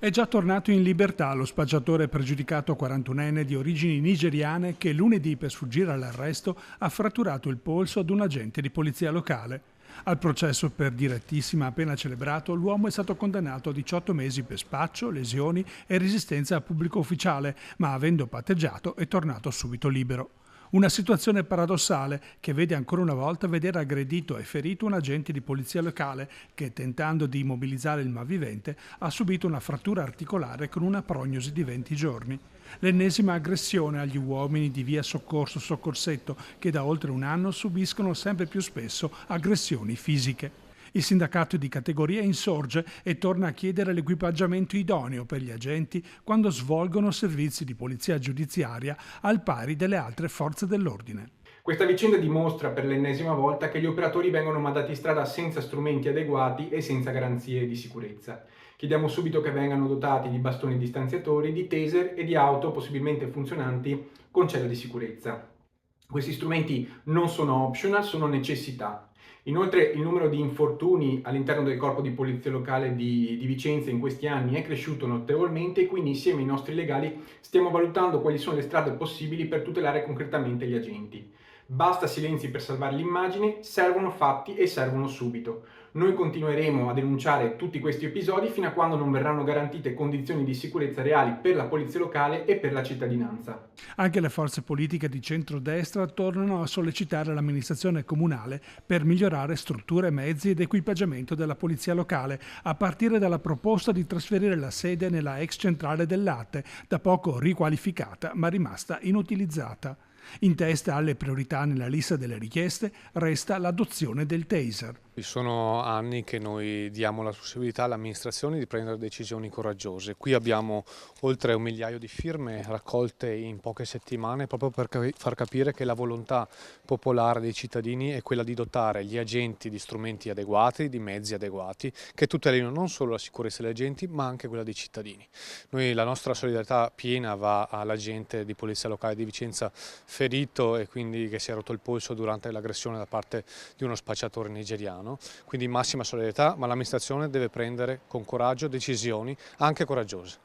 È già tornato in libertà lo spacciatore pregiudicato 41enne di origini nigeriane che lunedì, per sfuggire all'arresto, ha fratturato il polso ad un agente di polizia locale. Al processo per direttissima appena celebrato, l'uomo è stato condannato a 18 mesi per spaccio, lesioni e resistenza a pubblico ufficiale, ma avendo patteggiato è tornato subito libero. Una situazione paradossale che vede ancora una volta vedere aggredito e ferito un agente di polizia locale che, tentando di immobilizzare il malvivente, ha subito una frattura articolare con una prognosi di 20 giorni. L'ennesima aggressione agli uomini di via Soccorso-Soccorsetto che da oltre un anno subiscono sempre più spesso aggressioni fisiche. Il sindacato di categoria insorge e torna a chiedere l'equipaggiamento idoneo per gli agenti quando svolgono servizi di polizia giudiziaria al pari delle altre forze dell'ordine. Questa vicenda dimostra per l'ennesima volta che gli operatori vengono mandati in strada senza strumenti adeguati e senza garanzie di sicurezza. Chiediamo subito che vengano dotati di bastoni distanziatori, di taser e di auto possibilmente funzionanti con cella di sicurezza. Questi strumenti non sono optional, sono necessità. Inoltre il numero di infortuni all'interno del corpo di polizia locale di Vicenza in questi anni è cresciuto notevolmente e quindi insieme ai nostri legali stiamo valutando quali sono le strade possibili per tutelare concretamente gli agenti. Basta silenzi per salvare l'immagine, servono fatti e servono subito. Noi continueremo a denunciare tutti questi episodi fino a quando non verranno garantite condizioni di sicurezza reali per la polizia locale e per la cittadinanza. Anche le forze politiche di centrodestra tornano a sollecitare l'amministrazione comunale per migliorare strutture, mezzi ed equipaggiamento della polizia locale, a partire dalla proposta di trasferire la sede nella ex centrale del latte, da poco riqualificata ma rimasta inutilizzata. In testa alle priorità nella lista delle richieste resta l'adozione del taser. Sono anni che noi diamo la possibilità all'amministrazione di prendere decisioni coraggiose. Qui abbiamo oltre 1 migliaio di firme raccolte in poche settimane proprio per far capire che la volontà popolare dei cittadini è quella di dotare gli agenti di strumenti adeguati, di mezzi adeguati, che tutelino non solo la sicurezza degli agenti ma anche quella dei cittadini. La nostra solidarietà piena va all'agente di polizia locale di Vicenza ferito e quindi che si è rotto il polso durante l'aggressione da parte di uno spacciatore nigeriano. Quindi massima solidarietà, ma l'amministrazione deve prendere con coraggio decisioni anche coraggiose.